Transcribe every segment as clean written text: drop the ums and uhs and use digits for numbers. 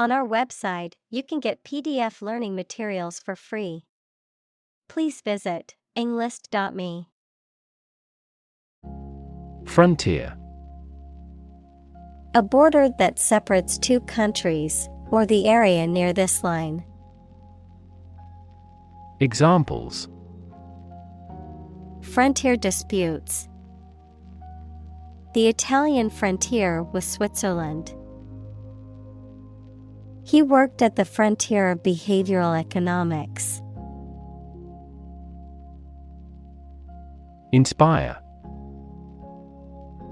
On our website, you can get PDF learning materials for free. Please visit englist.me. Frontier. A border that separates two countries, or the area near this line. Examples: Frontier disputes. The Italian frontier with Switzerland. He worked at the frontier of behavioral economics. Inspire.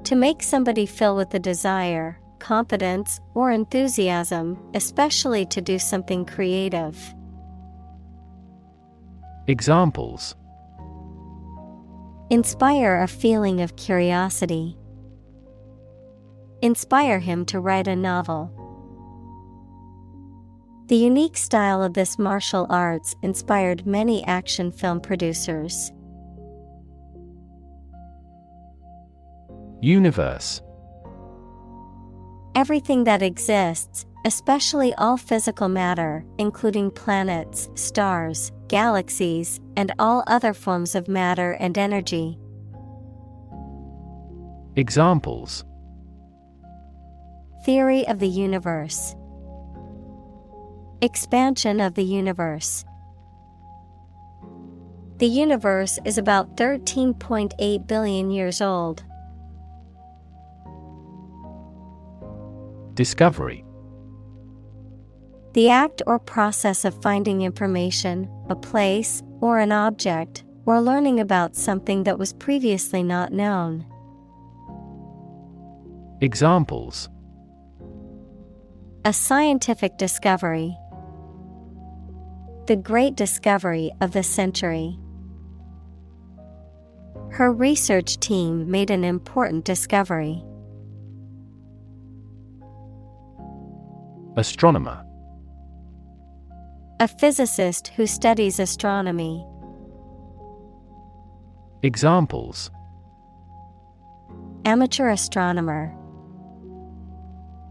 To make somebody feel with a desire, confidence, or enthusiasm, especially to do something creative. Examples: Inspire a feeling of curiosity. Inspire him to write a novel. The unique style of this martial arts inspired many action film producers. Universe. Everything that exists, especially all physical matter, including planets, stars, galaxies, and all other forms of matter and energy. Examples: Theory of the universe. Expansion of the universe. The universe is about 13.8 billion years old. Discovery. The act or process of finding information, a place, or an object, or learning about something that was previously not known. Examples: A scientific discovery. The great discovery of the century. Her research team made an important discovery. Astronomer. A physicist who studies astronomy. Examples: Amateur astronomer.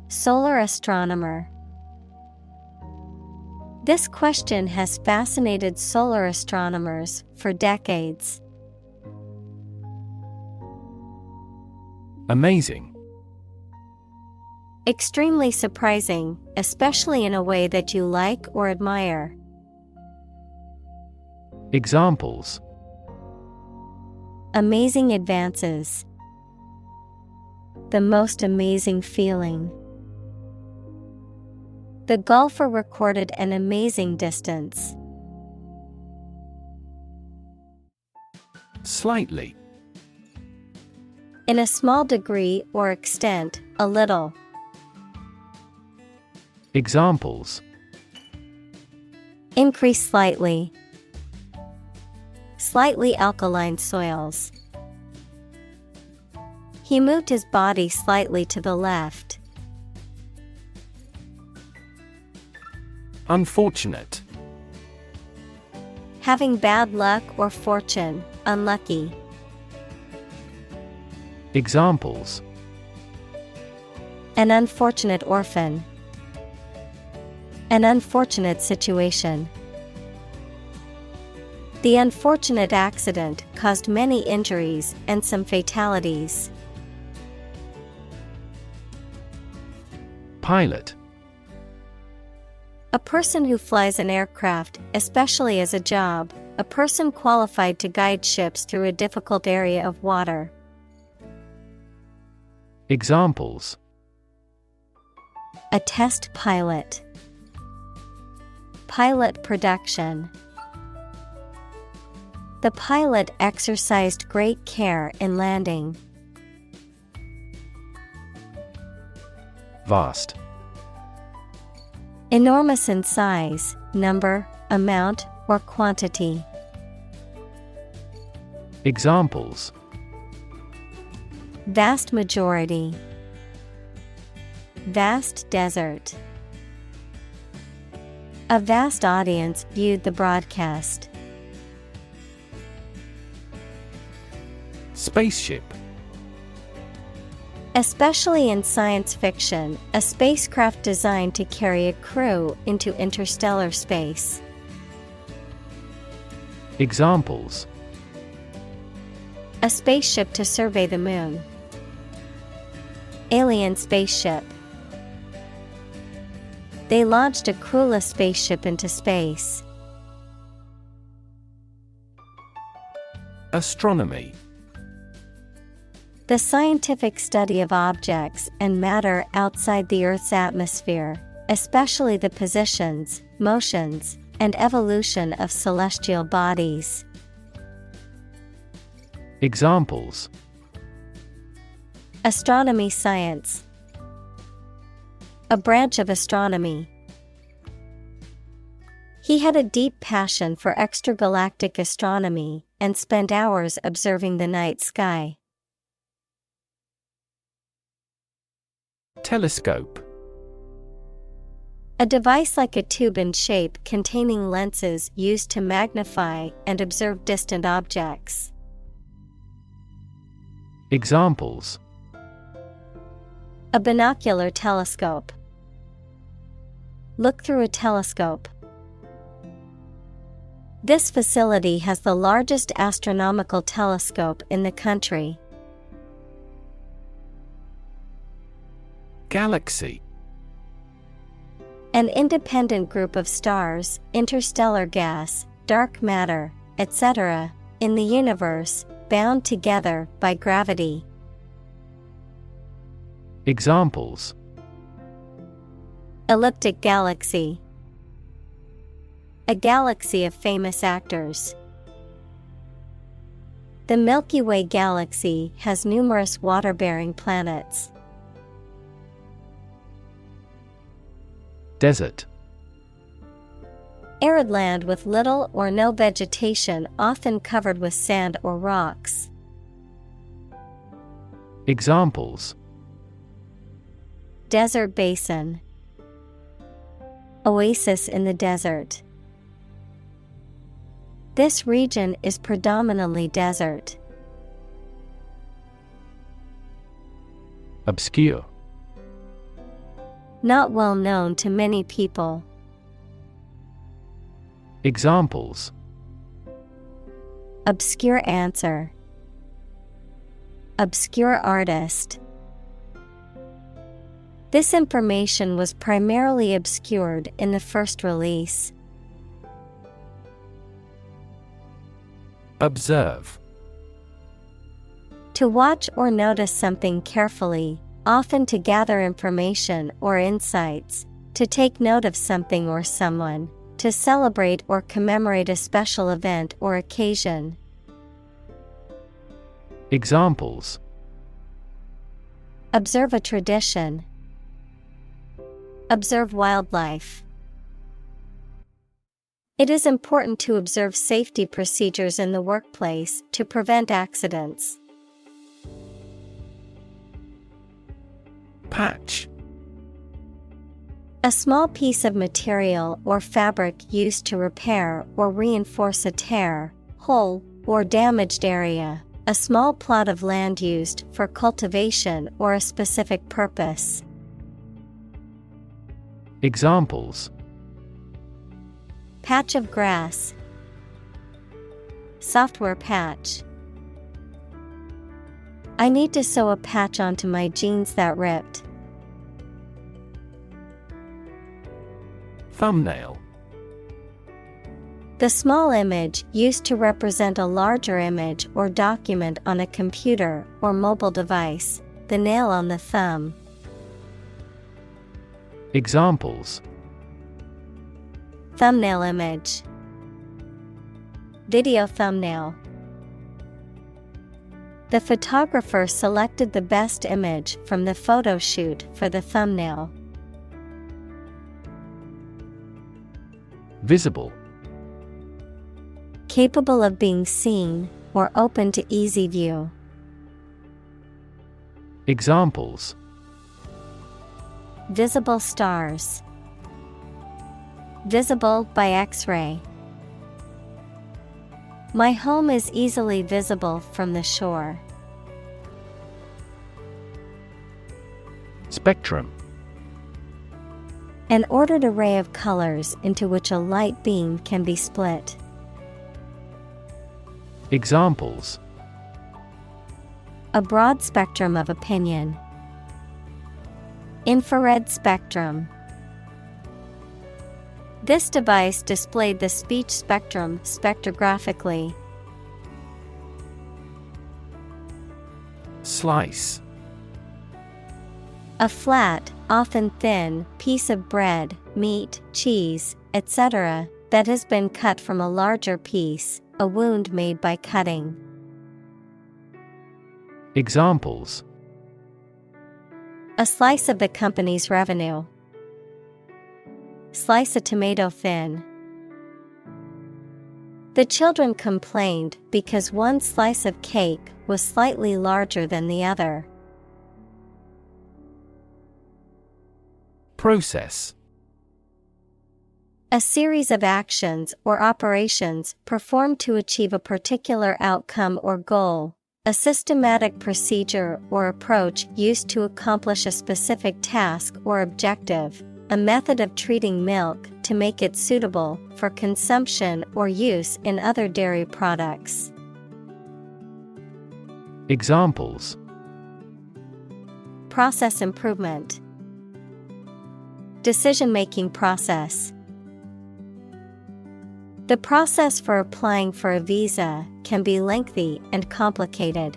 Solar astronomer. This question has fascinated solar astronomers for decades. Amazing. Extremely surprising, especially in a way that you like or admire. Examples: Amazing advances. The most amazing feeling. The golfer recorded an amazing distance. Slightly. In a small degree or extent, a little. Examples: Increase slightly. Slightly alkaline soils. He moved his body slightly to the left. Unfortunate. Having bad luck or fortune, unlucky. Examples: An unfortunate orphan. An unfortunate situation. The unfortunate accident caused many injuries and some fatalities. Pilot. A person who flies an aircraft, especially as a job, a person qualified to guide ships through a difficult area of water. Examples: A test pilot. Pilot production. The pilot exercised great care in landing. Vast. Enormous in size, number, amount, or quantity. Examples: Vast majority. Vast desert. A vast audience viewed the broadcast. Spaceship. Especially in science fiction, a spacecraft designed to carry a crew into interstellar space. Examples: A spaceship to survey the moon. Alien spaceship. They launched a crewless spaceship into space. Astronomy. The scientific study of objects and matter outside the Earth's atmosphere, especially the positions, motions, and evolution of celestial bodies. Examples: Astronomy science. A branch of astronomy. He had a deep passion for extragalactic astronomy and spent hours observing the night sky. Telescope. A device like a tube in shape containing lenses used to magnify and observe distant objects. Examples: A binocular telescope. Look through a telescope. This facility has the largest astronomical telescope in the country. Galaxy. An independent group of stars, interstellar gas, dark matter, etc., in the universe, bound together by gravity. Examples: Elliptic galaxy. A galaxy of famous actors. The Milky Way galaxy has numerous water-bearing planets. Desert. Arid land with little or no vegetation, often covered with sand or rocks. Examples: Desert basin. Oasis in the desert. This region is predominantly desert. Obscure. Not well known to many people. Examples: Obscure answer. Obscure artist. This information was primarily obscured in the first release. Observe. To watch or notice something carefully, often to gather information or insights, to take note of something or someone, to celebrate or commemorate a special event or occasion. Examples: Observe a tradition. Observe wildlife. It is important to observe safety procedures in the workplace to prevent accidents. Patch. A small piece of material or fabric used to repair or reinforce a tear, hole, or damaged area. A small plot of land used for cultivation or a specific purpose. Examples: Patch of grass. Software patch. I need to sew a patch onto my jeans that ripped. Thumbnail. The small image used to represent a larger image or document on a computer or mobile device. The nail on the thumb. Examples: Thumbnail image. Video thumbnail. The photographer selected the best image from the photo shoot for the thumbnail. Visible. Capable of being seen or open to easy view. Examples: Visible stars. Visible by X-ray. My home is easily visible from the shore. Spectrum. An ordered array of colors into which a light beam can be split. Examples: A broad spectrum of opinion. Infrared spectrum. This device displayed the speech spectrum spectrographically. Slice. A flat, often thin, piece of bread, meat, cheese, etc., that has been cut from a larger piece, a wound made by cutting. Examples: A slice of the company's revenue. Slice a tomato thin. The children complained because one slice of cake was slightly larger than the other. Process. A series of actions or operations performed to achieve a particular outcome or goal. A systematic procedure or approach used to accomplish a specific task or objective. A method of treating milk to make it suitable for consumption or use in other dairy products. Examples: Process improvement. Decision-making process. The process for applying for a visa can be lengthy and complicated.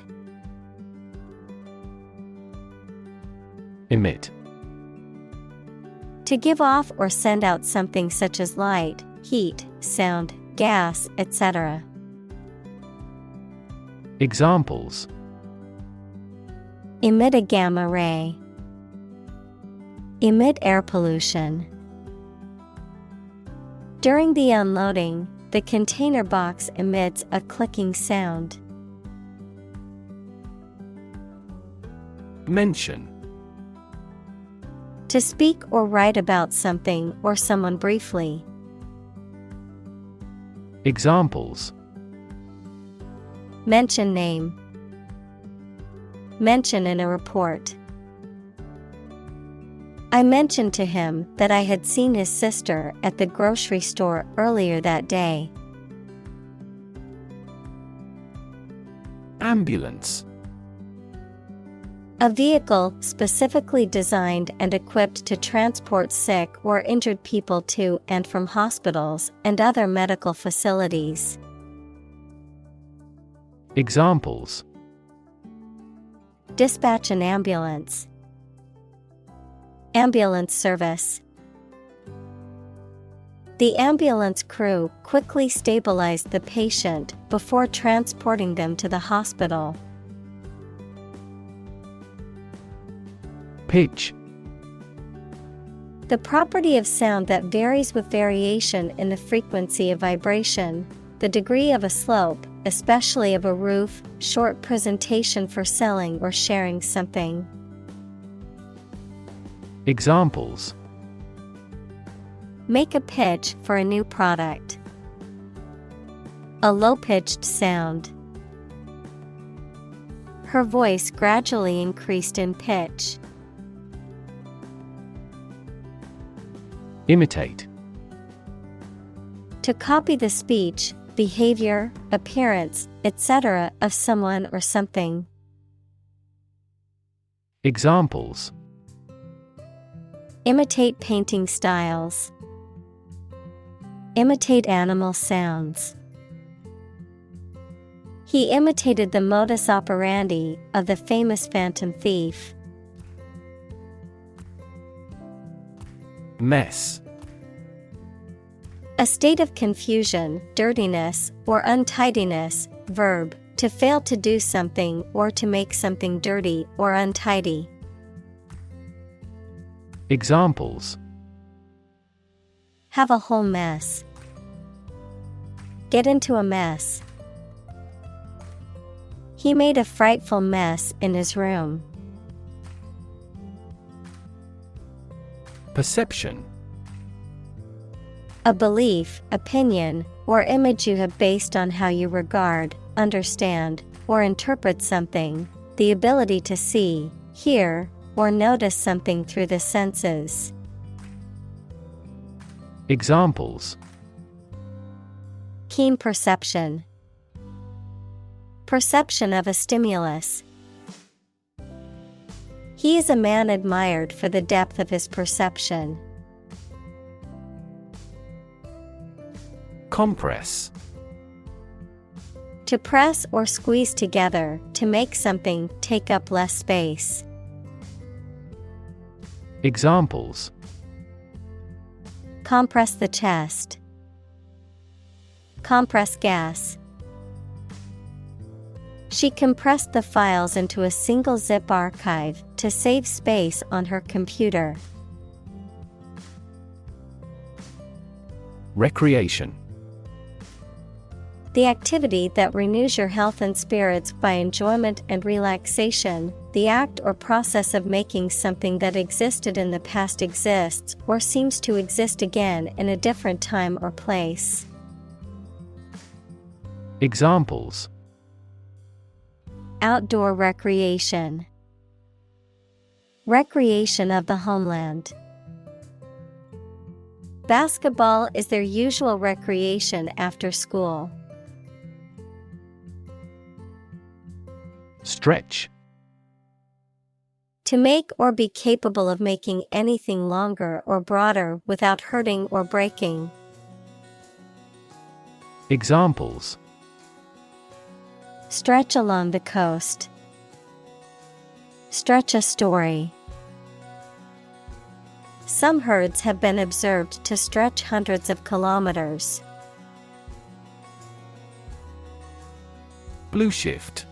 Emit. To give off or send out something such as light, heat, sound, gas, etc. Examples: Emit a gamma ray. Emit air pollution. During the unloading, the container box emits a clicking sound. Mention. To speak or write about something or someone briefly. Examples: Mention name. Mention in a report. I mentioned to him that I had seen his sister at the grocery store earlier that day. Ambulance. A vehicle specifically designed and equipped to transport sick or injured people to and from hospitals and other medical facilities. Examples: Dispatch an ambulance. Ambulance service. The ambulance crew quickly stabilized the patient before transporting them to the hospital. Pitch. The property of sound that varies with variation in the frequency of vibration, the degree of a slope, especially of a roof, short presentation for selling or sharing something. Examples: Make a pitch for a new product. A low-pitched sound. Her voice gradually increased in pitch. Imitate. To copy the speech, behavior, appearance, etc. of someone or something. Examples: Imitate painting styles. Imitate animal sounds. He imitated the modus operandi of the famous phantom thief. Mess. A state of confusion, dirtiness, or untidiness. Verb, to fail to do something or to make something dirty or untidy. Examples: Have a whole mess. Get into a mess. He made a frightful mess in his room. Perception. A belief, opinion, or image you have based on how you regard, understand, or interpret something, the ability to see, hear, or notice something through the senses. Examples: Keen perception. Perception of a stimulus. He is a man admired for the depth of his perception. Compress. To press or squeeze together, to make something take up less space. Examples: Compress the chest. Compress gas. She compressed the files into a single zip archive to save space on her computer. Recreation. The activity that renews your health and spirits by enjoyment and relaxation, the act or process of making something that existed in the past exists or seems to exist again in a different time or place. Examples: Outdoor recreation. Recreation of the homeland. Basketball is their usual recreation after school. Stretch. To make or be capable of making anything longer or broader without hurting or breaking. Examples: Stretch along the coast. Stretch a story. Some herds have been observed to stretch hundreds of kilometers. Blue shift.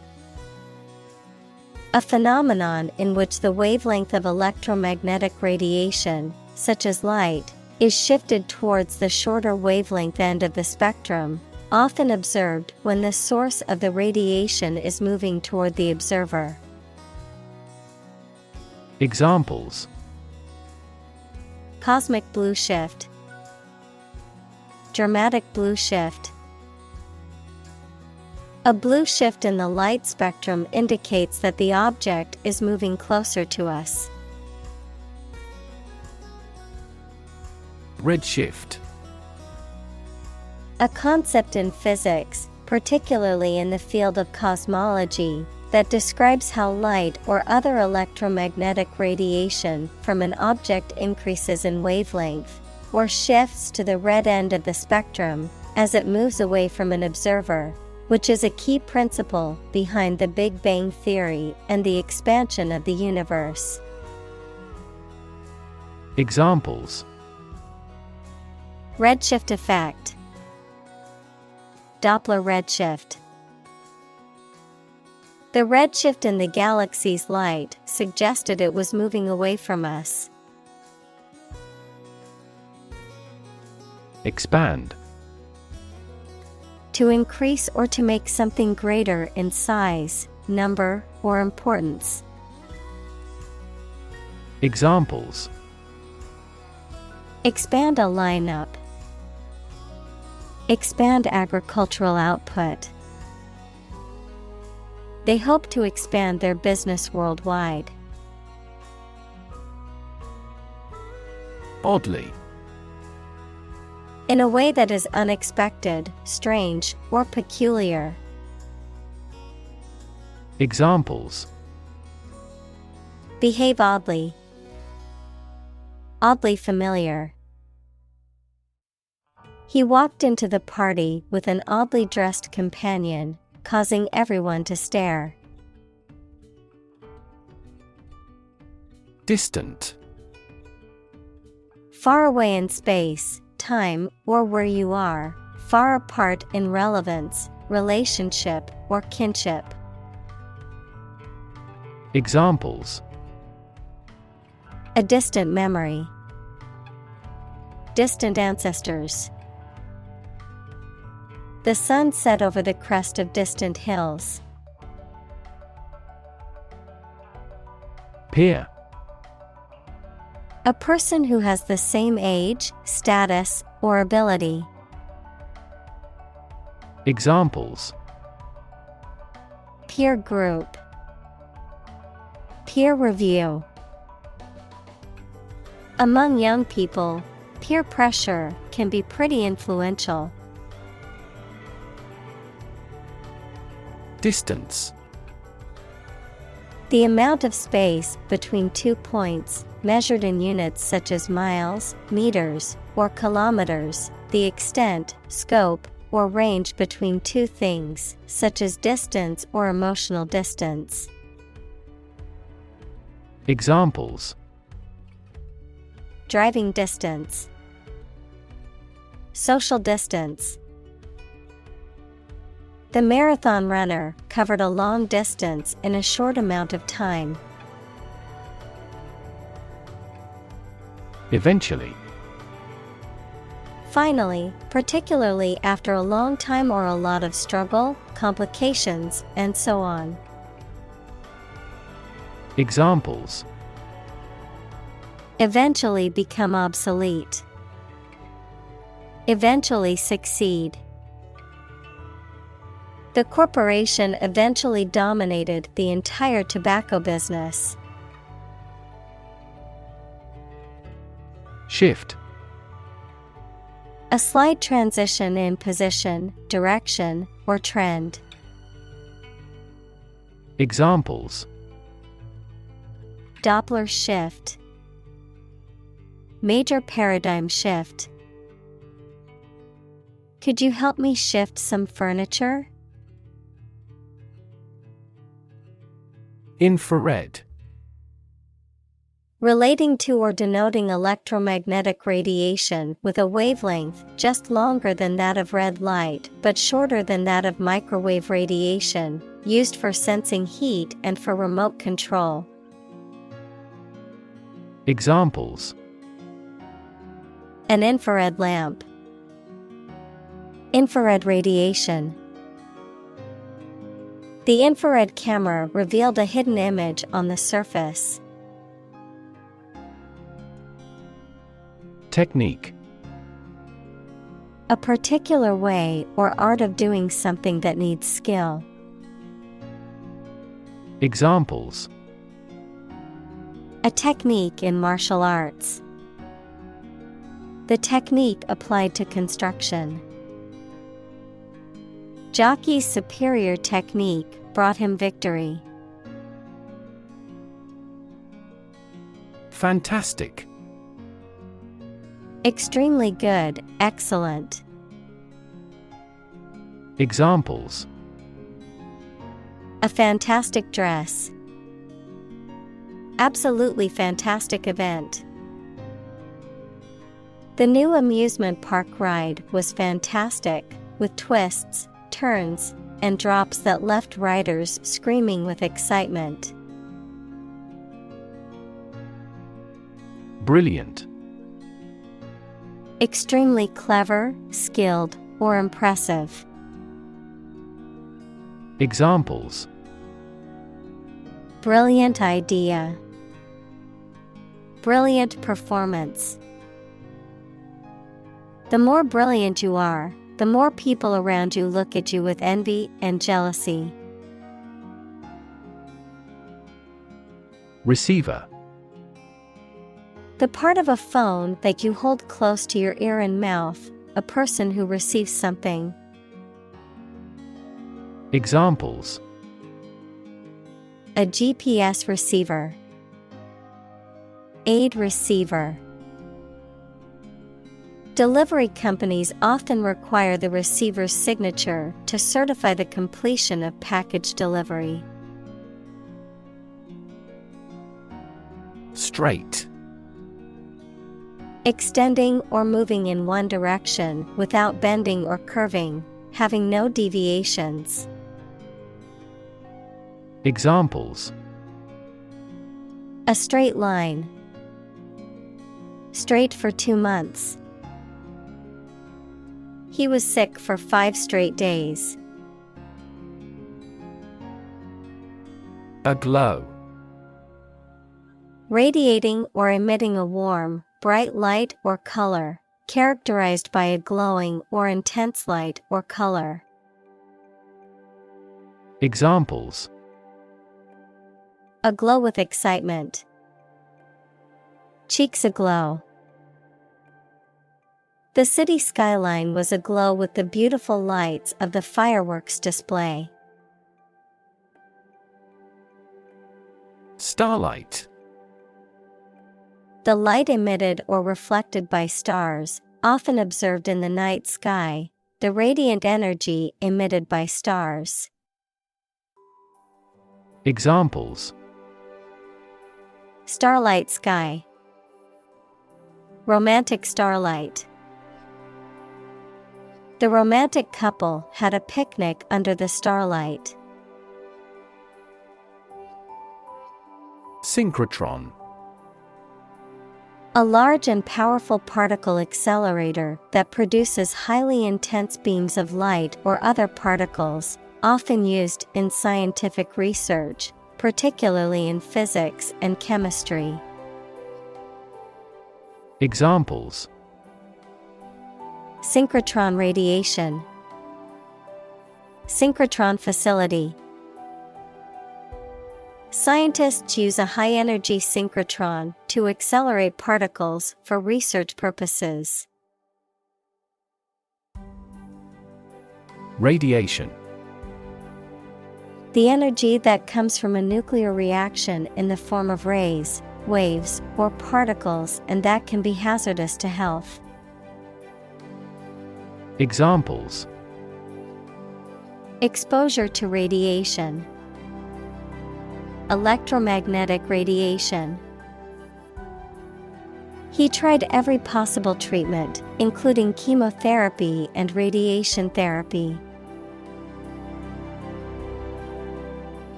A phenomenon in which the wavelength of electromagnetic radiation, such as light, is shifted towards the shorter wavelength end of the spectrum, often observed when the source of the radiation is moving toward the observer. Examples: Cosmic blue shift. Dramatic blue shift. A blue shift in the light spectrum indicates that the object is moving closer to us. Redshift. A concept in physics, particularly in the field of cosmology, that describes how light or other electromagnetic radiation from an object increases in wavelength, or shifts to the red end of the spectrum, as it moves away from an observer, which is a key principle behind the Big Bang Theory and the expansion of the universe. Examples: Redshift effect. Doppler redshift. The redshift in the galaxy's light suggested it was moving away from us. Expand. To increase or to make something greater in size, number, or importance. Examples: Expand a lineup. Expand agricultural output. They hope to expand their business worldwide. Oddly. In a way that is unexpected, strange, or peculiar. Examples: Behave oddly. Oddly familiar. He walked into the party with an oddly dressed companion, causing everyone to stare. Distant. Far away in space, time, or where you are, far apart in relevance, relationship, or kinship. Examples: A distant memory. Distant ancestors. The sun set over the crest of distant hills. Peer. A person who has the same age, status, or ability. Examples: Peer group. Peer review. Among young people, peer pressure can be pretty influential. Distance. The amount of space between 2 points, measured in units such as miles, meters, or kilometers, the extent, scope, or range between two things, such as distance or emotional distance. Examples: Driving distance, social distance. The marathon runner covered a long distance in a short amount of time. Eventually. Finally, particularly after a long time or a lot of struggle, complications, and so on. Examples: Eventually become obsolete. Eventually succeed. The corporation eventually dominated the entire tobacco business. Shift. A slight transition in position, direction, or trend. Examples: Doppler shift. Major paradigm shift. Could you help me shift some furniture? Infrared. Relating to or denoting electromagnetic radiation with a wavelength just longer than that of red light but shorter than that of microwave radiation, used for sensing heat and for remote control. Examples: An infrared lamp. Infrared radiation. The infrared camera revealed a hidden image on the surface. Technique. A particular way or art of doing something that needs skill. Examples: A technique in martial arts. The technique applied to construction. Jockey's superior technique brought him victory. Fantastic. Extremely good, excellent. Examples: A fantastic dress. Absolutely fantastic event. The new amusement park ride was fantastic, with twists, turns, and drops that left riders screaming with excitement. Brilliant. Extremely clever, skilled, or impressive. Examples: Brilliant idea. Brilliant performance. The more brilliant you are, the more people around you look at you with envy and jealousy. Receiver. The part of a phone that you hold close to your ear and mouth, a person who receives something. Examples: A GPS receiver. Aid receiver. Delivery companies often require the receiver's signature to certify the completion of package delivery. Straight. Extending or moving in one direction without bending or curving, having no deviations. Examples: A straight line. Straight for 2 months. He was sick for 5 straight days. Aglow. Radiating or emitting a warm, bright light or color, characterized by a glowing or intense light or color. Examples: Aglow with excitement. cheeks aglow. The city skyline was aglow with the beautiful lights of the fireworks display. Starlight. The light emitted or reflected by stars, often observed in the night sky, the radiant energy emitted by stars. Examples: Starlight sky. Romantic starlight. The romantic couple had a picnic under the starlight. Synchrotron. A large and powerful particle accelerator that produces highly intense beams of light or other particles, often used in scientific research, particularly in physics and chemistry. Examples: Synchrotron radiation. Synchrotron facility. Scientists use a high-energy synchrotron to accelerate particles for research purposes. Radiation. The energy that comes from a nuclear reaction in the form of rays, waves, or particles, and that can be hazardous to health. Examples: Exposure to radiation. Electromagnetic radiation. He tried every possible treatment, including chemotherapy and radiation therapy.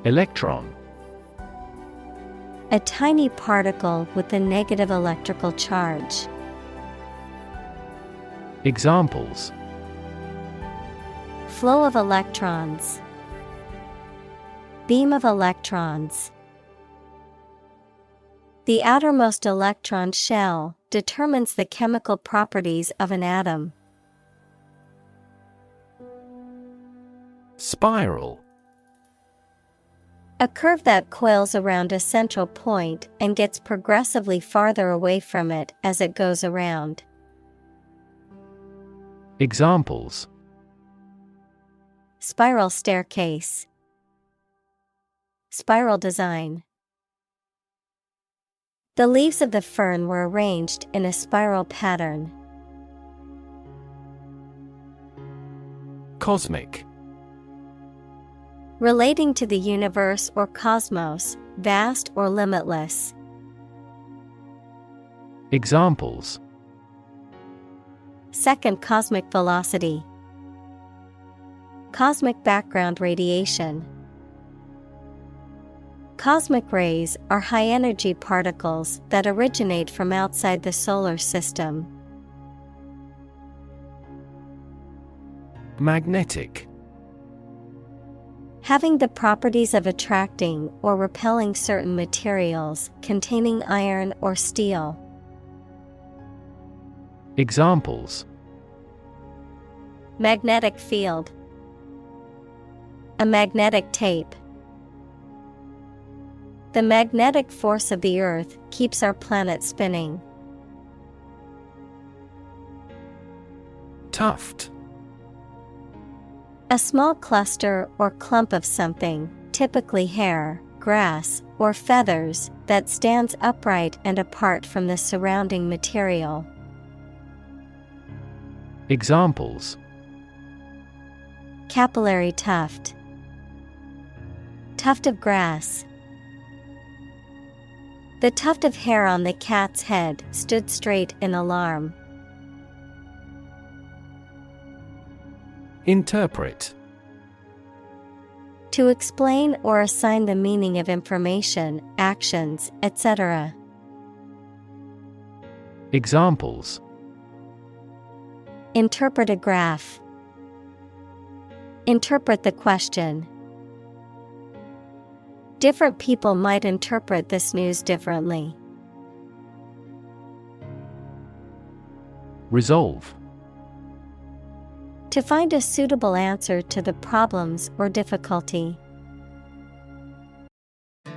Electron. A tiny particle with a negative electrical charge. Examples: Flow of electrons. Beam of electrons. The outermost electron shell determines the chemical properties of an atom. Spiral. A curve that coils around a central point and gets progressively farther away from it as it goes around. Examples: Spiral staircase. Spiral design. The leaves of the fern were arranged in a spiral pattern. Cosmic. Relating to the universe or cosmos, vast or limitless. Examples: Second cosmic velocity. Cosmic background radiation. Cosmic rays are high-energy particles that originate from outside the solar system. Magnetic. Having the properties of attracting or repelling certain materials containing iron or steel. Examples: Magnetic field. A magnetic tape. The magnetic force of the Earth keeps our planet spinning. Tuft. A small cluster or clump of something, typically hair, grass, or feathers, that stands upright and apart from the surrounding material. Examples: Capillary tuft. Tuft of grass. The tuft of hair on the cat's head stood straight in alarm. Interpret. To explain or assign the meaning of information, actions, etc. Examples: Interpret a graph. Interpret the question. Different people might interpret this news differently. Resolve. To find a suitable answer to the problems or difficulty.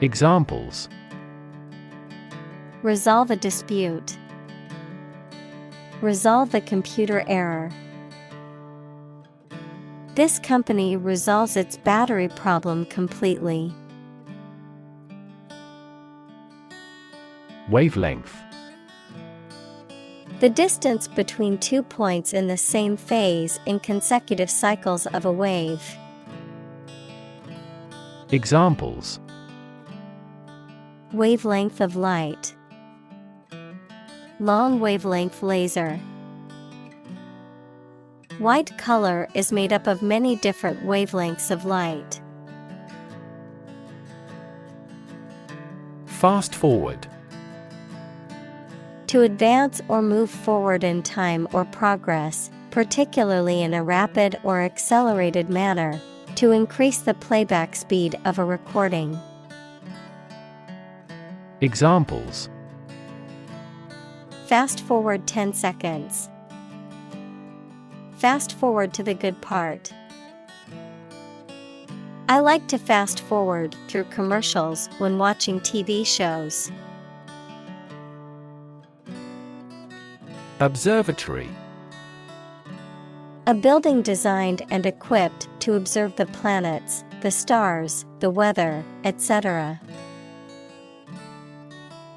Examples: Resolve a dispute. Resolve the computer error. This company resolves its battery problem completely. Wavelength. The distance between 2 points in the same phase in consecutive cycles of a wave. Examples: Wavelength of light. Long wavelength laser. White color is made up of many different wavelengths of light. Fast forward. To advance or move forward in time or progress, particularly in a rapid or accelerated manner, to increase the playback speed of a recording. Examples: Fast forward 10 seconds. Fast forward to the good part. I like to fast forward through commercials when watching TV shows. Observatory. A building designed and equipped to observe the planets, the stars, the weather, etc.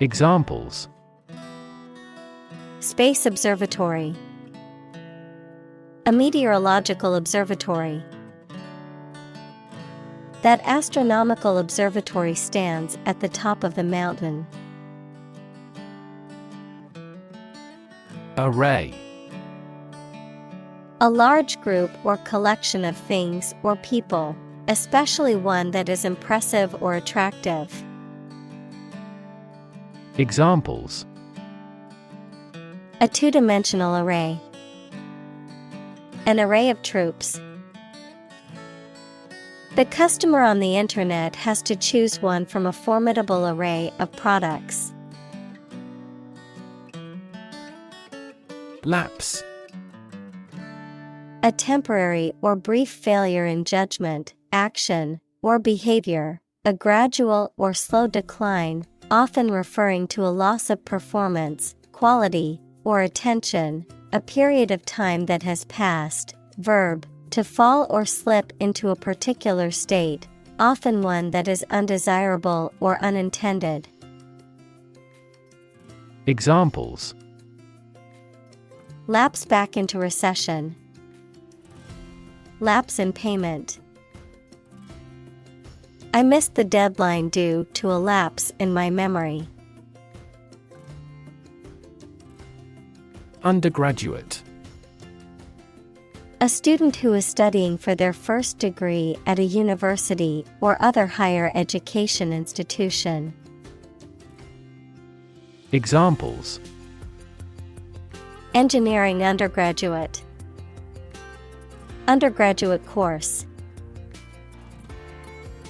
Examples: Space observatory. A meteorological observatory. That astronomical observatory stands at the top of the mountain. Array. A large group or collection of things or people, especially one that is impressive or attractive. Examples: A two-dimensional array. An array of troops. The customer on the internet has to choose one from a formidable array of products. Lapse. A temporary or brief failure in judgment, action, or behavior, a gradual or slow decline, often referring to a loss of performance, quality, or attention, a period of time that has passed. Verb, to fall or slip into a particular state, often one that is undesirable or unintended. Examples: Lapse back into recession. Lapse in payment. I missed the deadline due to a lapse in my memory. Undergraduate. A student who is studying for their first degree at a university or other higher education institution. Examples: Engineering undergraduate. Undergraduate course.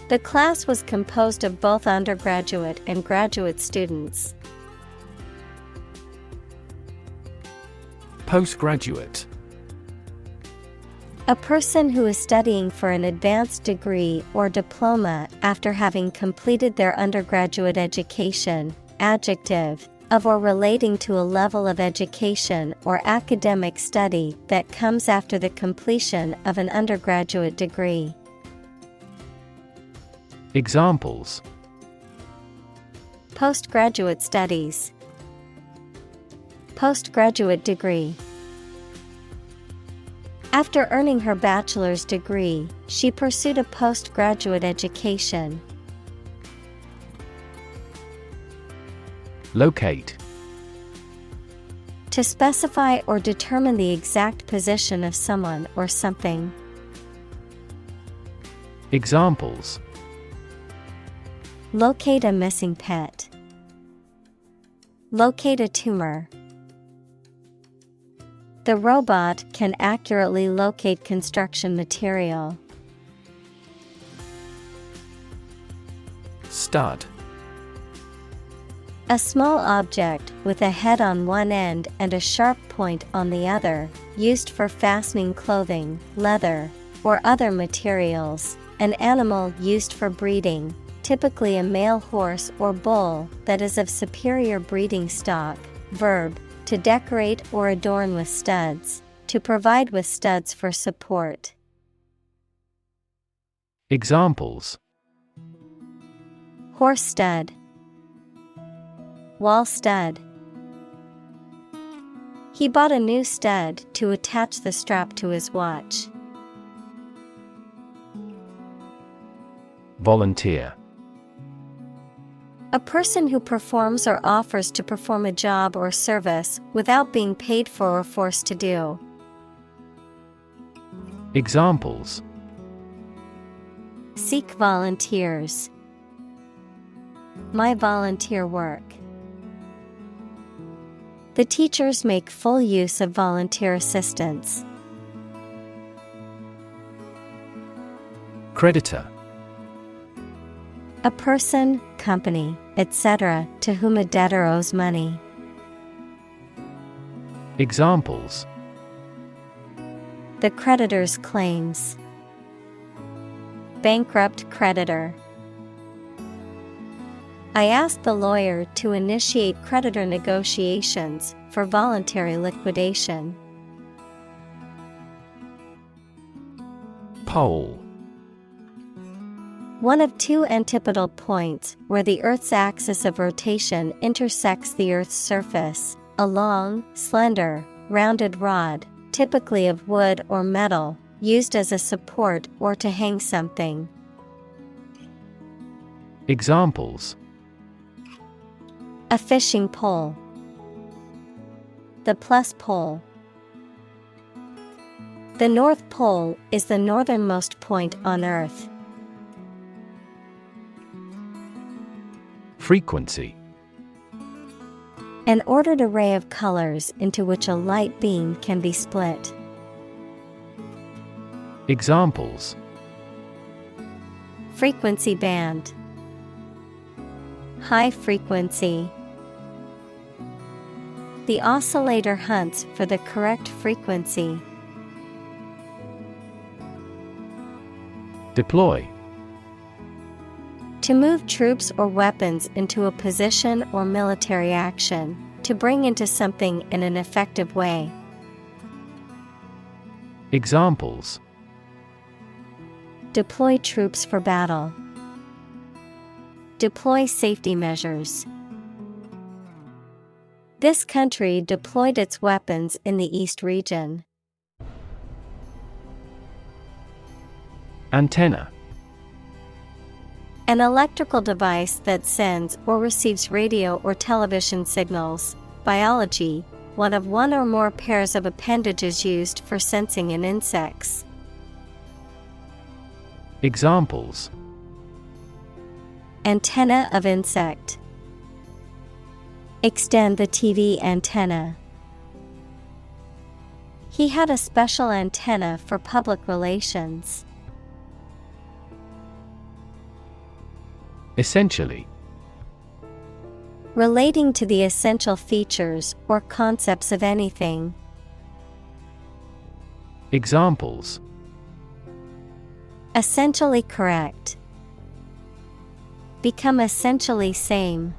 The class was composed of both undergraduate and graduate students. Postgraduate. A person who is studying for an advanced degree or diploma after having completed their undergraduate education. Adjective, of or relating to a level of education or academic study that comes after the completion of an undergraduate degree. Examples: Postgraduate studies. Postgraduate degree. After earning her bachelor's degree, she pursued a postgraduate education. Locate. To specify or determine the exact position of someone or something. Examples: Locate a missing pet. Locate a tumor. The robot can accurately locate construction material. Stud. A small object with a head on one end and a sharp point on the other, used for fastening clothing, leather, or other materials. An animal used for breeding, typically a male horse or bull that is of superior breeding stock. Verb, to decorate or adorn with studs, to provide with studs for support. Examples: Horse stud, wall stud. He bought a new stud to attach the strap to his watch. Volunteer. A person who performs or offers to perform a job or service without being paid for or forced to do. Examples: Seek volunteers. My volunteer work. The teachers make full use of volunteer assistance. Creditor. A person, company, etc., to whom a debtor owes money. Examples: The creditor's claims. Bankrupt creditor. I asked the lawyer to initiate creditor negotiations for voluntary liquidation. Pole. One of two antipodal points where the Earth's axis of rotation intersects the Earth's surface, a long, slender, rounded rod, typically of wood or metal, used as a support or to hang something. Examples: A fishing pole. The plus pole. The North Pole is the northernmost point on Earth. Frequency. An ordered array of colors into which a light beam can be split. Examples: Frequency band. High frequency. The oscillator hunts for the correct frequency. Deploy. To move troops or weapons into a position or military action, to bring into something in an effective way. Examples: Deploy troops for battle. Deploy safety measures. This country deployed its weapons in the East region. Antenna. An electrical device that sends or receives radio or television signals. Biology, one of one or more pairs of appendages used for sensing in insects. Examples: Antenna of insect. Extend the TV antenna. He had a special antenna for public relations. Essentially. Relating to the essential features or concepts of anything. Examples: Essentially correct. Become essentially same.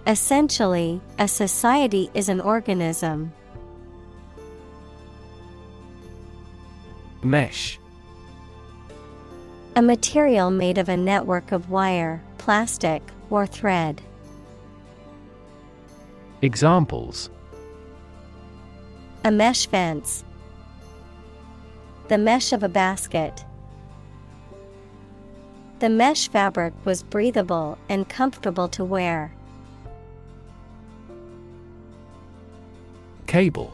Essentially, a society is an organism. Mesh. A material made of a network of wire, plastic, or thread. Examples: A mesh fence. The mesh of a basket. The mesh fabric was breathable and comfortable to wear. Cable.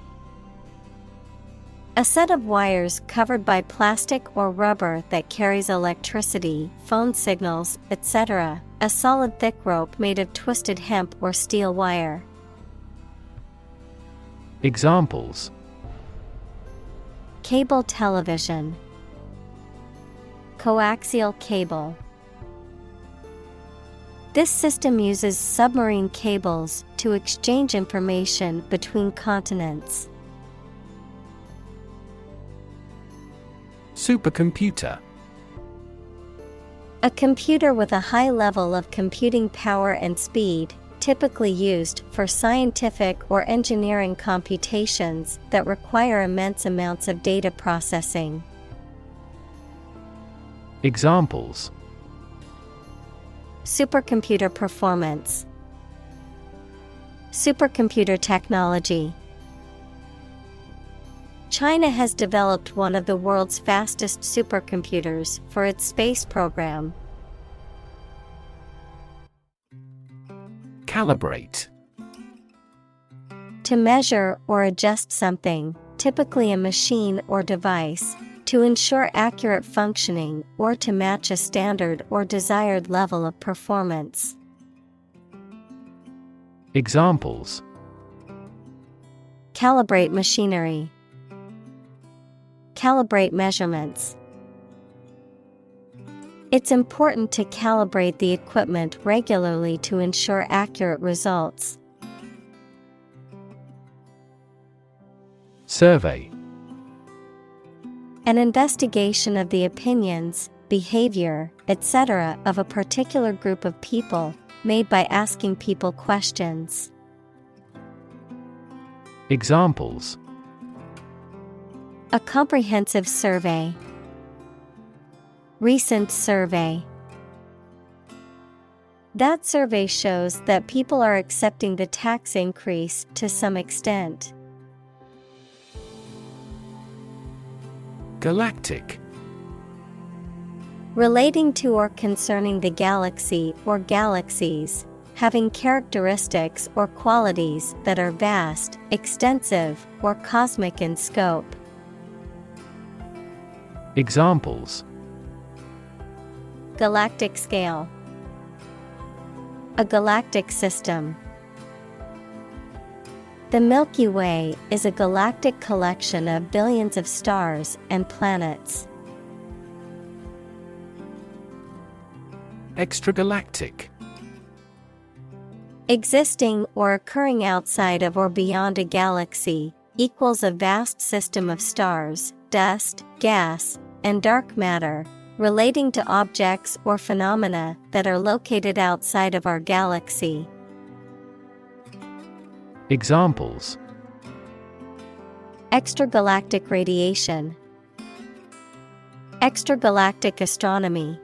A set of wires covered by plastic or rubber that carries electricity, phone signals, etc. A solid thick rope made of twisted hemp or steel wire. Examples: Cable television. Coaxial cable. This system uses submarine cables to exchange information between continents. Supercomputer. A computer with a high level of computing power and speed, typically used for scientific or engineering computations that require immense amounts of data processing. Examples: Supercomputer performance, supercomputer technology. China has developed one of the world's fastest supercomputers for its space program. Calibrate. To measure or adjust something, typically a machine or device, to ensure accurate functioning or to match a standard or desired level of performance. Examples: Calibrate machinery, calibrate measurements. It's important to calibrate the equipment regularly to ensure accurate results. Survey. An investigation of the opinions, behavior, etc. of a particular group of people, made by asking people questions. Examples: A comprehensive survey, recent survey. That survey shows that people are accepting the tax increase to some extent. Galactic. Relating to or concerning the galaxy or galaxies, having characteristics or qualities that are vast, extensive, or cosmic in scope. Examples: Galactic scale, a galactic system. The Milky Way is a galactic collection of billions of stars and planets. Extragalactic. Existing or occurring outside of or beyond a galaxy, equals a vast system of stars, dust, gas, and dark matter, relating to objects or phenomena that are located outside of our galaxy. Examples: Extragalactic radiation, extragalactic astronomy.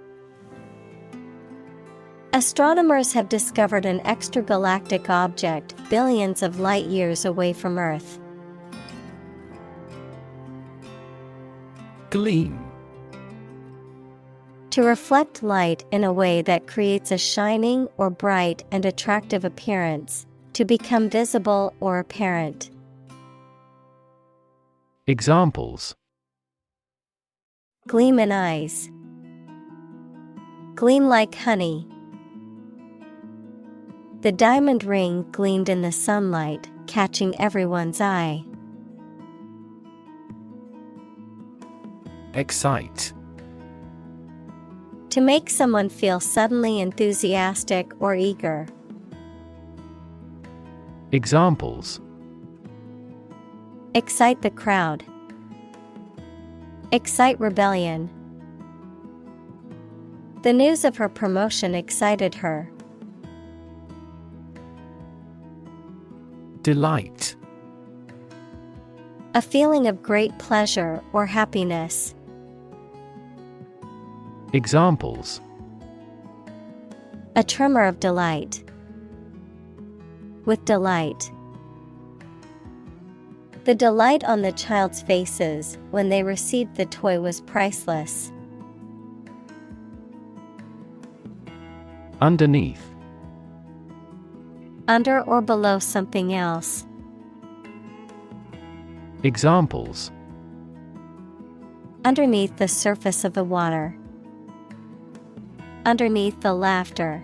Astronomers have discovered an extragalactic object billions of light years away from Earth. Gleam. To reflect light in a way that creates a shining or bright and attractive appearance, to become visible or apparent. Examples: Gleam in eyes, gleam like honey. The diamond ring gleamed in the sunlight, catching everyone's eye. Excite. To make someone feel suddenly enthusiastic or eager. Examples: Excite the crowd, excite rebellion. The news of her promotion excited her. Delight. A feeling of great pleasure or happiness. Examples: A tremor of delight. With delight. The delight on the child's faces when they received the toy was priceless. Underneath. Under or below something else. Examples: Underneath the surface of the water. Underneath the laughter.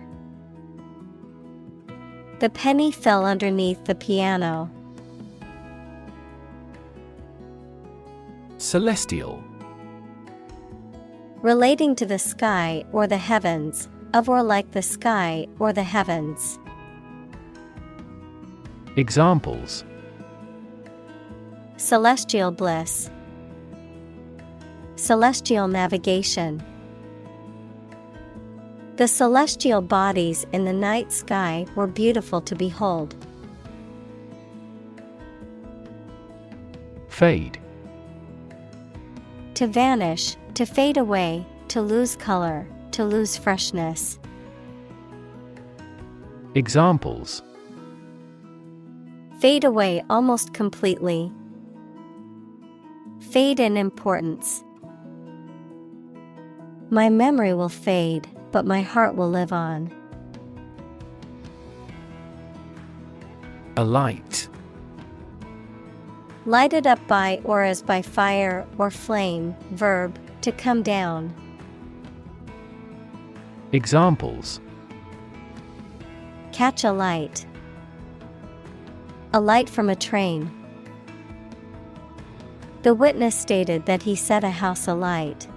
The penny fell underneath the piano. Celestial. Relating to the sky or the heavens, of or like the sky or the heavens. Examples: Celestial bliss. Celestial navigation. The celestial bodies in the night sky were beautiful to behold. Fade. To vanish, to fade away, to lose color, to lose freshness. Examples: Fade away almost completely. Fade in importance. My memory will fade, but my heart will live on. Alight. Lighted up by or as by fire or flame. Verb, to come down. Examples: Catch a light. A light from a train. The witness stated that he set a house alight.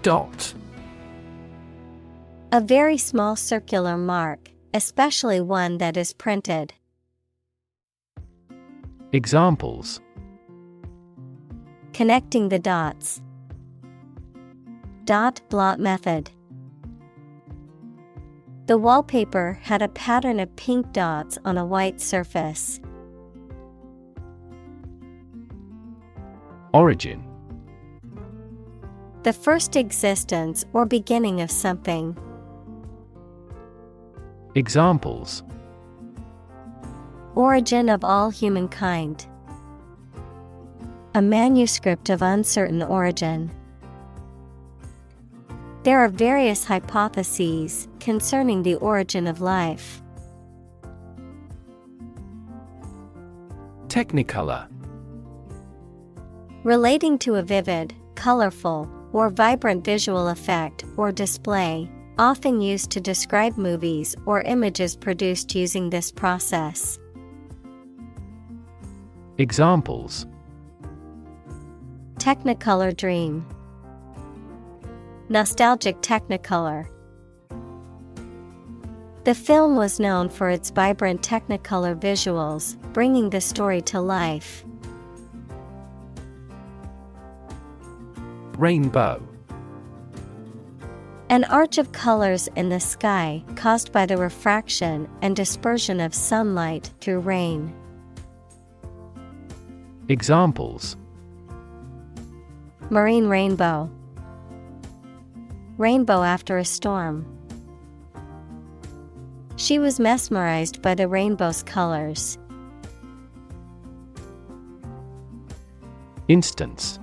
Dot. A very small circular mark, especially one that is printed. Examples: Connecting the dots. Dot blot method. The wallpaper had a pattern of pink dots on a white surface. Origin. The first existence or beginning of something. Examples: Origin of all humankind. A manuscript of uncertain origin. There are various hypotheses concerning the origin of life. Technicolor. Relating to a vivid, colorful, or vibrant visual effect or display, often used to describe movies or images produced using this process. Examples: Technicolor dream. Nostalgic Technicolor. The film was known for its vibrant Technicolor visuals, bringing the story to life. Rainbow. An arch of colors in the sky caused by the refraction and dispersion of sunlight through rain. Examples: Marine rainbow. Rainbow after a storm. She was mesmerized by the rainbow's colors. Instance.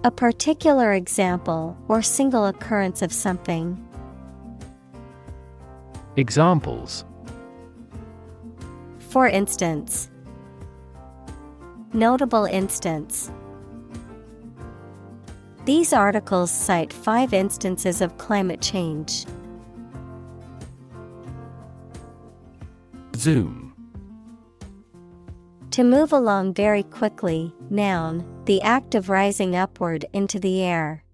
A particular example or single occurrence of something. Examples: For instance. Notable instance. These articles cite 5 instances of climate change. Zoom. To move along very quickly. Noun, the act of rising upward into the air.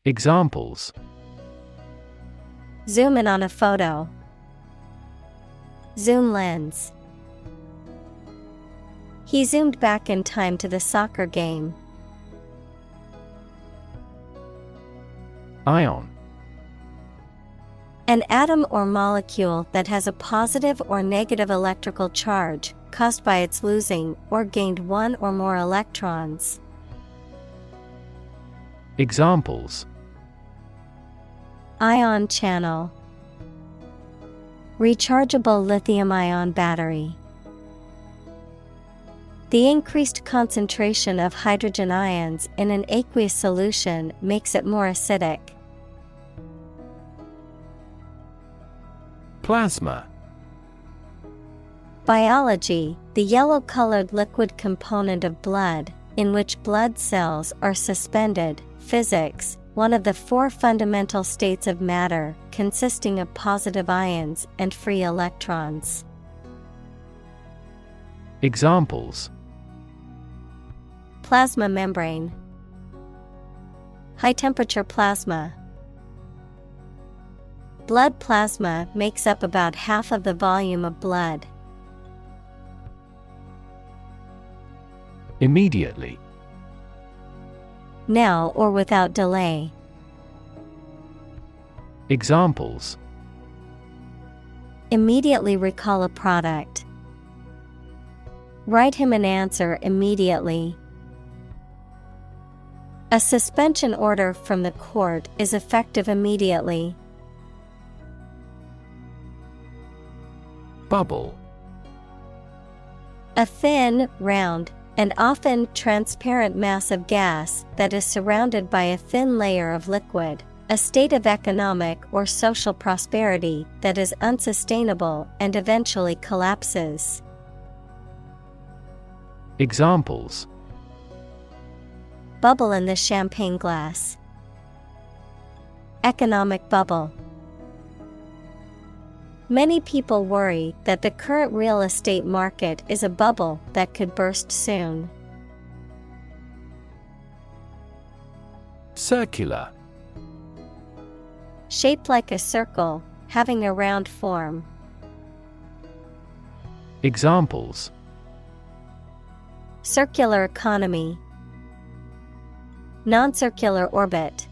Examples: Zoom in on a photo. Zoom lens. He zoomed back in time to the soccer game. Ion. An atom or molecule that has a positive or negative electrical charge, caused by its losing or gained one or more electrons. Examples: Ion channel. Rechargeable lithium-ion battery. The increased concentration of hydrogen ions in an aqueous solution makes it more acidic. Plasma. Biology, the yellow-colored liquid component of blood, in which blood cells are suspended. Physics, one of the 4 fundamental states of matter, consisting of positive ions and free electrons. Examples: Plasma membrane. High-temperature plasma. Blood plasma makes up about half of the volume of blood. Immediately. now or without delay. Examples: Immediately recall a product. Write him an answer immediately. A suspension order from the court is effective immediately. Bubble. A thin, round, and often transparent mass of gas that is surrounded by a thin layer of liquid, a state of economic or social prosperity that is unsustainable and eventually collapses. Examples: Bubble in the champagne glass. Economic bubble. Many people worry that the current real estate market is a bubble that could burst soon. Circular. Shaped like a circle, having a round form. Examples: Circular economy. Non-circular orbit.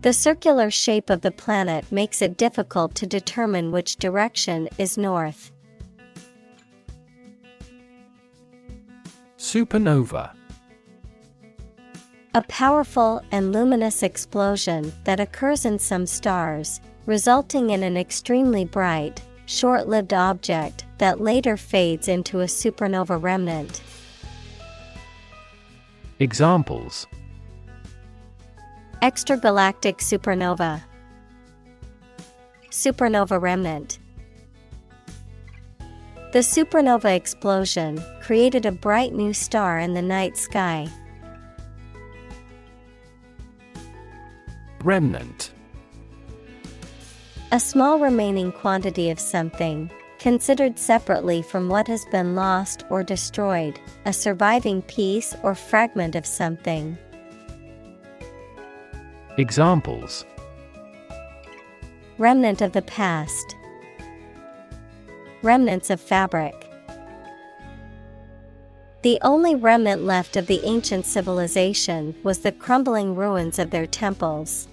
The circular shape of the planet makes it difficult to determine which direction is north. Supernova. A powerful and luminous explosion that occurs in some stars, resulting in an extremely bright, short-lived object that later fades into a supernova remnant. Examples: Extragalactic supernova. Supernova remnant. The supernova explosion created a bright new star in the night sky. Remnant. A small remaining quantity of something, considered separately from what has been lost or destroyed, a surviving piece or fragment of something. Examples: Remnant of the past. Remnants of fabric. The only remnant left of the ancient civilization was the crumbling ruins of their temples.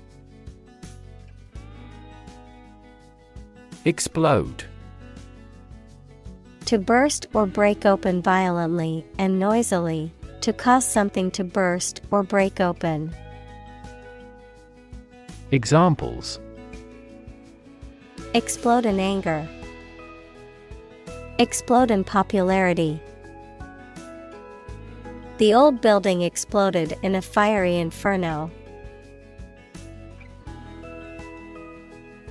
Explode. To burst or break open violently and noisily, to cause something to burst or break open. Examples: Explode in anger. Explode in popularity. The old building exploded in a fiery inferno.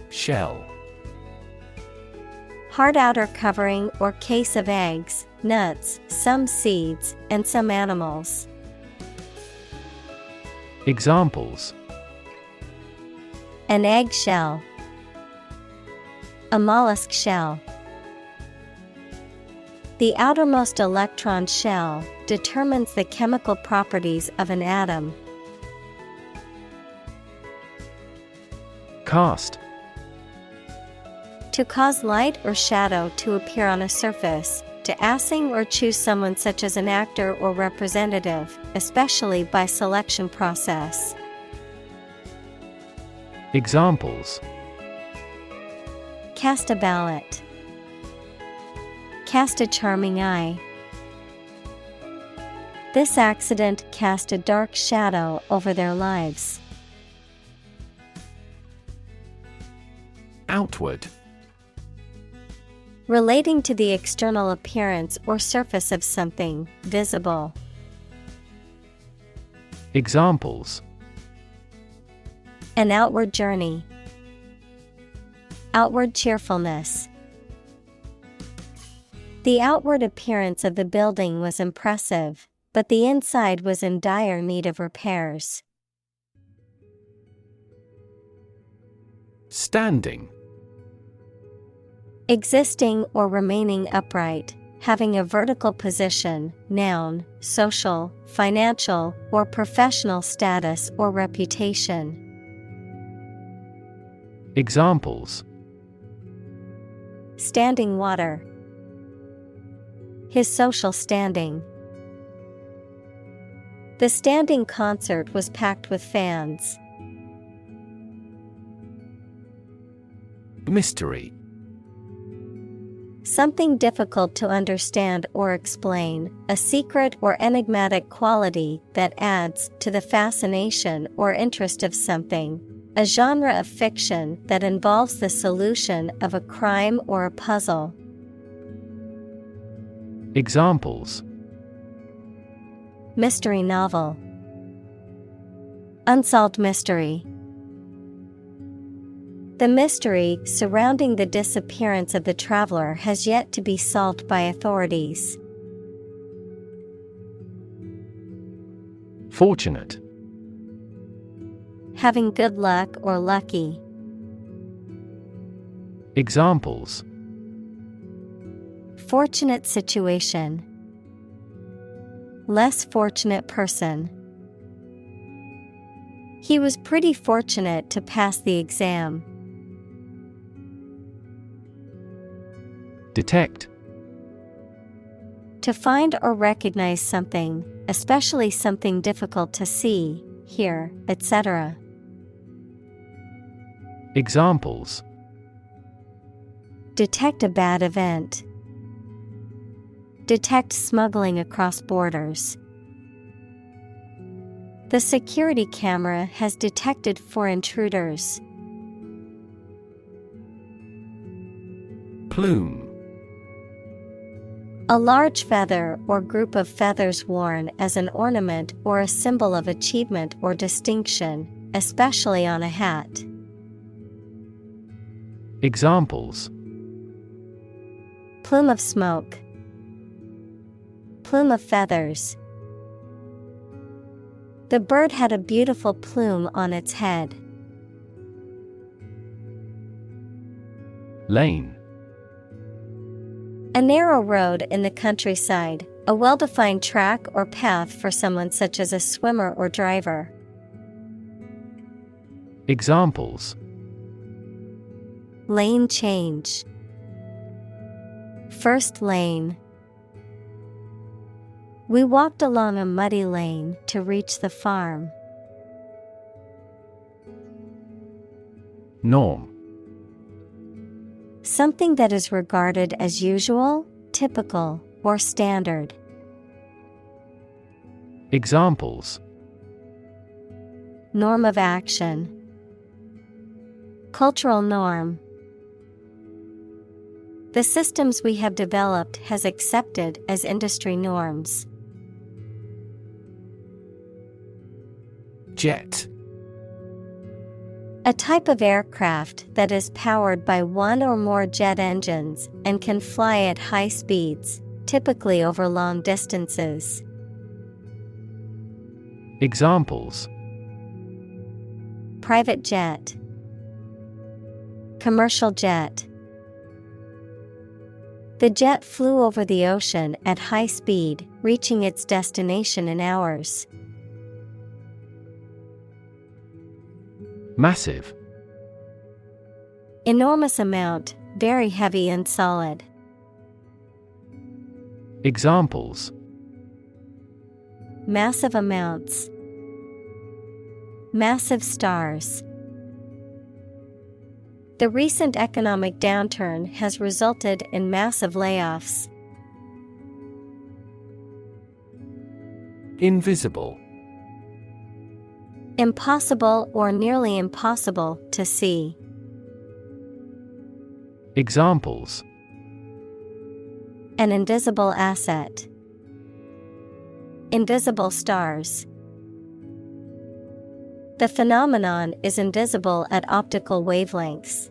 Shell. Hard outer covering or case of eggs, nuts, some seeds, and some animals. Examples: An egg shell. A mollusk shell. The outermost electron shell determines the chemical properties of an atom. Cast. To cause light or shadow to appear on a surface, to assign or choose someone such as an actor or representative, especially by selection process. Examples: Cast a ballot. Cast a charming eye. This accident cast a dark shadow over their lives. Outward. Relating to the external appearance or surface of something, visible. Examples: An outward journey. Outward cheerfulness. The outward appearance of the building was impressive, but the inside was in dire need of repairs. Standing. Existing or remaining upright, having a vertical position, noun, social, financial, or professional status or reputation. Examples: Standing water. His social standing. The standing concert was packed with fans. Mystery. Something difficult to understand or explain, a secret or enigmatic quality that adds to the fascination or interest of something. A genre of fiction that involves the solution of a crime or a puzzle. Examples: mystery novel, unsolved mystery. The mystery surrounding the disappearance of the traveler has yet to be solved by authorities. Fortunate. Having good luck or lucky. Examples: fortunate situation, less fortunate person. He was pretty fortunate to pass the exam. Detect. To find or recognize something, especially something difficult to see, hear, etc. Examples: detect a bad event. Detect smuggling across borders. The security camera has detected 4 intruders. Plume. A large feather or group of feathers worn as an ornament or a symbol of achievement or distinction, especially on a hat. Examples: plume of smoke. Plume of feathers. The bird had a beautiful plume on its head. Lane. A narrow road in the countryside, a well-defined track or path for someone such as a swimmer or driver. Examples: lane change. First lane. We walked along a muddy lane to reach the farm. Norm. Something that is regarded as usual, typical, or standard. Examples: norm of action. Cultural norm. The systems we have developed has accepted as industry norms. Jet. A type of aircraft that is powered by one or more jet engines and can fly at high speeds, typically over long distances. Examples: private jet. Commercial jet. The jet flew over the ocean at high speed, reaching its destination in hours. Massive. Enormous amount, very heavy and solid. Examples: massive amounts. Massive stars. The recent economic downturn has resulted in massive layoffs. Invisible. Impossible or nearly impossible to see. Examples: an invisible asset. Invisible stars. The phenomenon is invisible at optical wavelengths.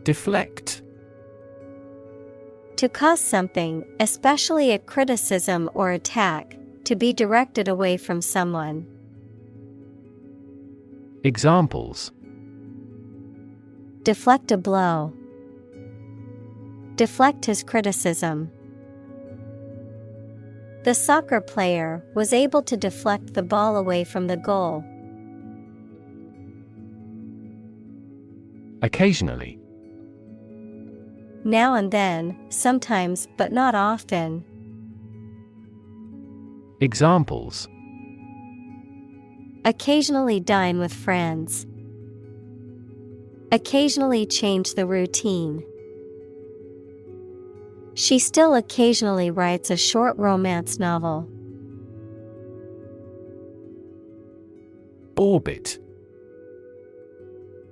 Deflect. To cause something, especially a criticism or attack, to be directed away from someone. Examples: deflect a blow. Deflect his criticism. The soccer player was able to deflect the ball away from the goal. Occasionally. Now and then, sometimes but not often. Examples: occasionally dine with friends. Occasionally change the routine. She still occasionally writes a short romance novel. Orbit.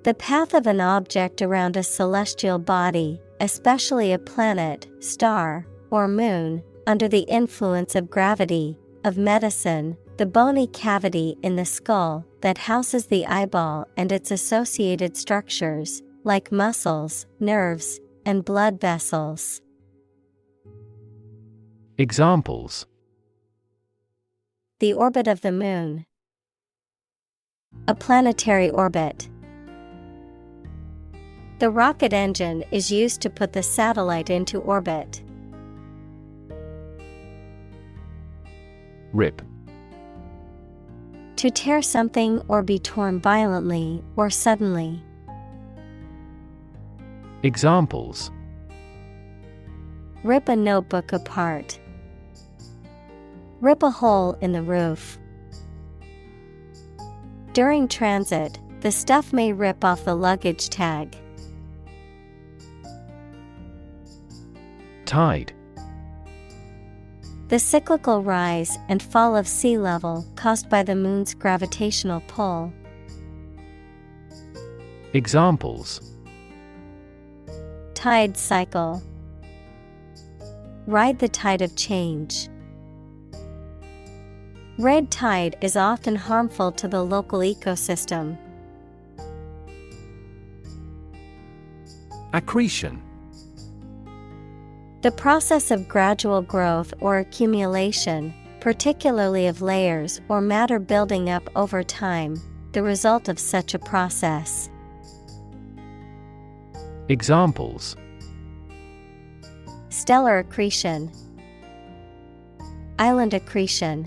The path of an object around a celestial body, especially a planet, star, or moon, under the influence of gravity. Of medicine, the bony cavity in the skull that houses the eyeball and its associated structures, like muscles, nerves, and blood vessels. Examples: the orbit of the moon. A planetary orbit. The rocket engine is used to put the satellite into orbit. Rip. To tear something or be torn violently or suddenly. Examples: rip a notebook apart. Rip a hole in the roof. During transit, the stuff may rip off the luggage tag. Tide. The cyclical rise and fall of sea level caused by the moon's gravitational pull. Examples: tide cycle. Ride the tide of change. Red tide is often harmful to the local ecosystem. Accretion. The process of gradual growth or accumulation, particularly of layers or matter building up over time, the result of such a process. Examples: stellar accretion. Island accretion.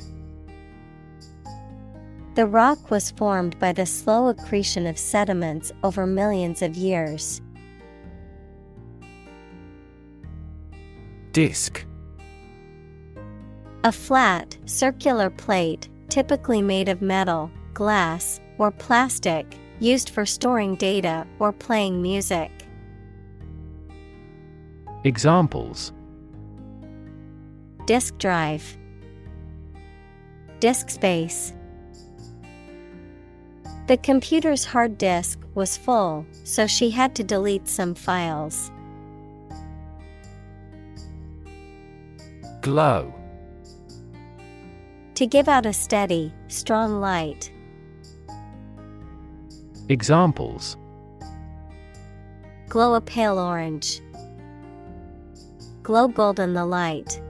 The rock was formed by the slow accretion of sediments over millions of years. Disk. A flat, circular plate, typically made of metal, glass, or plastic, used for storing data or playing music. Examples: disk drive. Disk space. The computer's hard disk was full, so she had to delete some files. Glow. To give out a steady, strong light. Examples: glow a pale orange. Glow golden the light.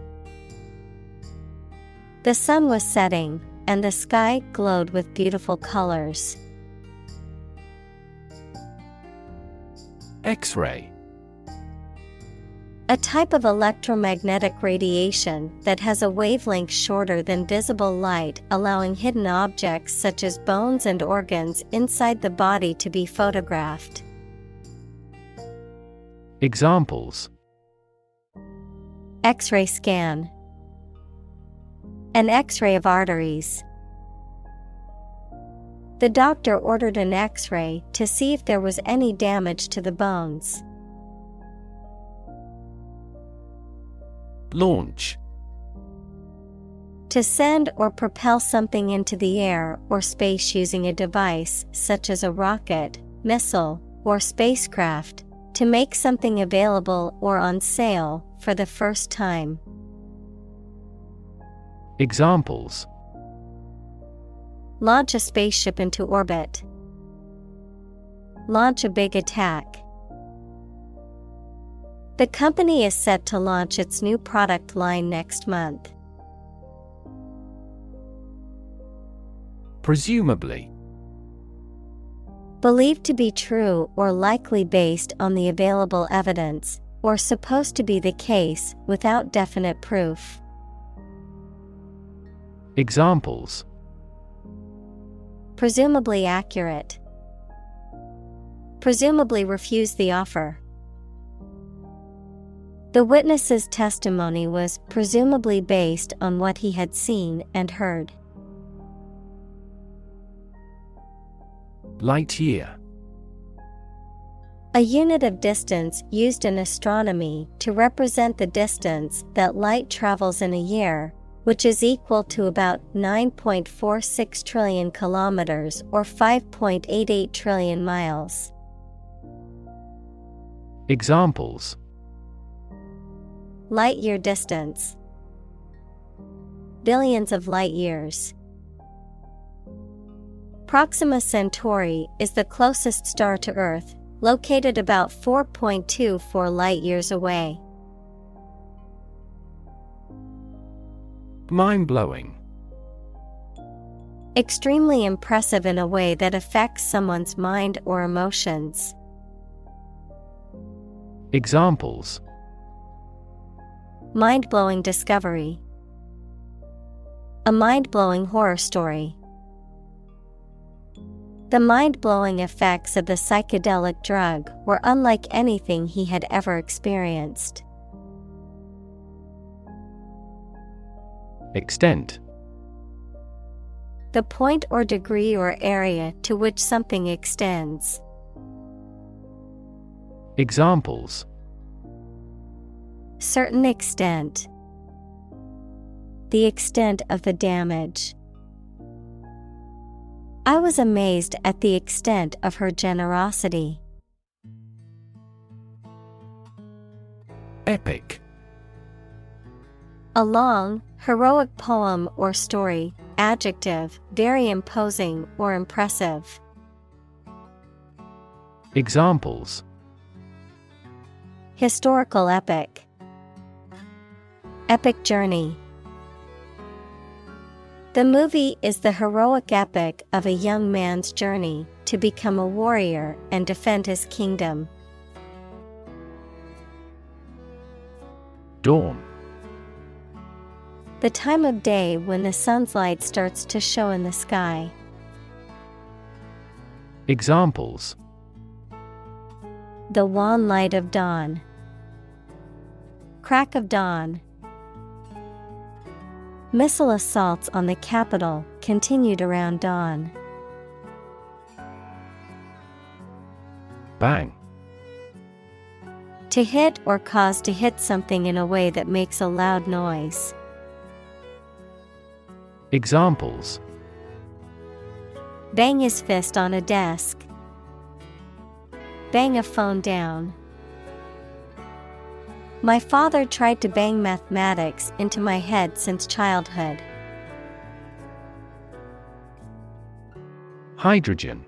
The sun was setting, and the sky glowed with beautiful colors. X-ray. A type of electromagnetic radiation that has a wavelength shorter than visible light, allowing hidden objects such as bones and organs inside the body to be photographed. Examples: X-ray scan. An X-ray of arteries. The doctor ordered an X-ray to see if there was any damage to the bones. Launch. To send or propel something into the air or space using a device such as a rocket, missile, or spacecraft, to make something available or on sale for the first time. Examples: launch a spaceship into orbit. Launch a big attack. The company is set to launch its new product line next month. Presumably. Believed to be true or likely based on the available evidence, or supposed to be the case without definite proof. Examples: presumably accurate. Presumably refuse the offer. The witness's testimony was presumably based on what he had seen and heard. Light year. A unit of distance used in astronomy to represent the distance that light travels in a year, which is equal to about 9.46 trillion kilometers or 5.88 trillion miles. Examples: Light year distance. Billions of light years. Proxima Centauri is the closest star to Earth, located about 4.24 light-years away. Mind-blowing. Extremely impressive in a way that affects someone's mind or emotions. Examples: Mind-blowing discovery. A mind-blowing horror story. The mind-blowing effects of the psychedelic drug were unlike anything he had ever experienced. Extent. The point or degree or area to which something extends. Examples: Certain extent. The extent of the damage. I was amazed at the extent of her generosity. Epic. A long, heroic poem or story. Adjective, very imposing or impressive. Examples: Historical epic. Epic journey. The movie is the heroic epic of a young man's journey to become a warrior and defend his kingdom. Dawn. The time of day when the sun's light starts to show in the sky. Examples: The wan light of dawn. Crack of dawn. Missile assaults on the capital continued around dawn. Bang. To hit or cause to hit something in a way that makes a loud noise. Examples: Bang his fist on a desk. Bang a phone down. My father tried to bang mathematics into my head since childhood. Hydrogen.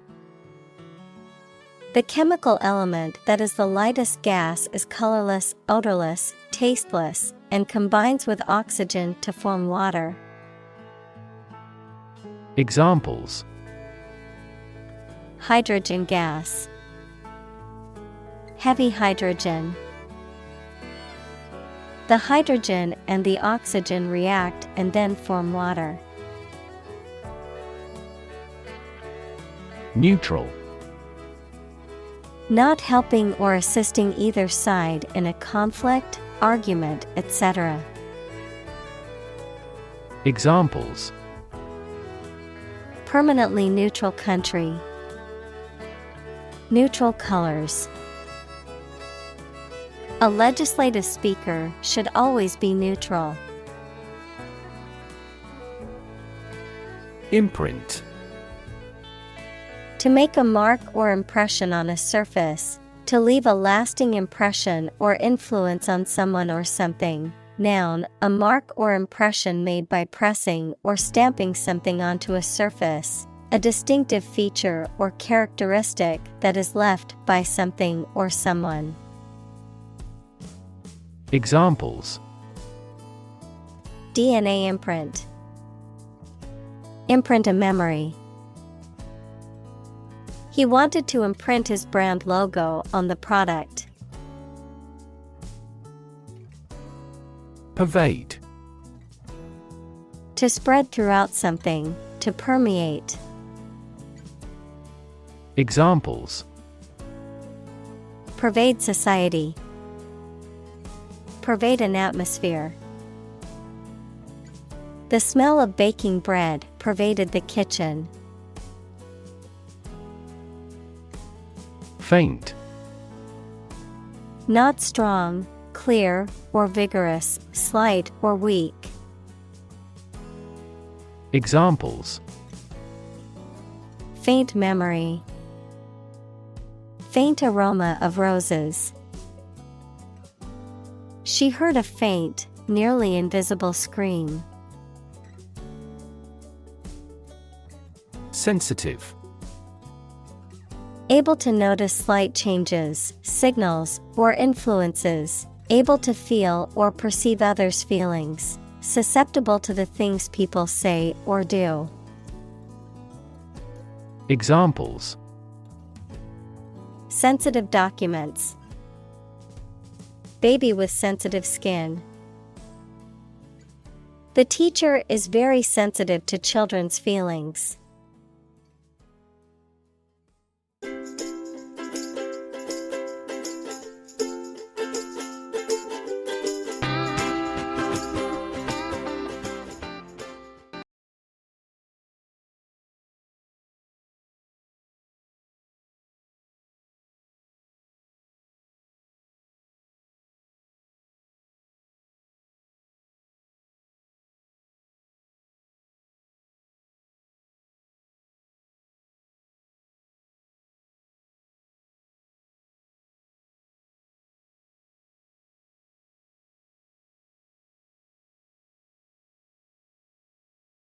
The chemical element that is the lightest gas is colorless, odorless, tasteless, and combines with oxygen to form water. Examples: Hydrogen gas. Heavy hydrogen. The hydrogen and the oxygen react and then form water. Neutral. Not helping or assisting either side in a conflict, argument, etc. Examples: Permanently neutral country. Neutral colors. A legislative speaker should always be neutral. Imprint. To make a mark or impression on a surface, to leave a lasting impression or influence on someone or something. Noun, a mark or impression made by pressing or stamping something onto a surface, a distinctive feature or characteristic that is left by something or someone. Examples: DNA imprint. Imprint a memory. He wanted to imprint his brand logo on the product. Pervade. To spread throughout something, to permeate. Examples: Pervade society. pervade an atmosphere. The smell of baking bread pervaded the kitchen. Faint. Not strong, clear, or vigorous, slight or weak. Examples: Faint memory. Faint aroma of roses. She heard a faint, nearly invisible scream. Sensitive. Able to notice slight changes, signals, or influences. Able to feel or perceive others' feelings. Susceptible to the things people say or do. Examples: Sensitive documents. Baby with sensitive skin. The teacher is very sensitive to children's feelings.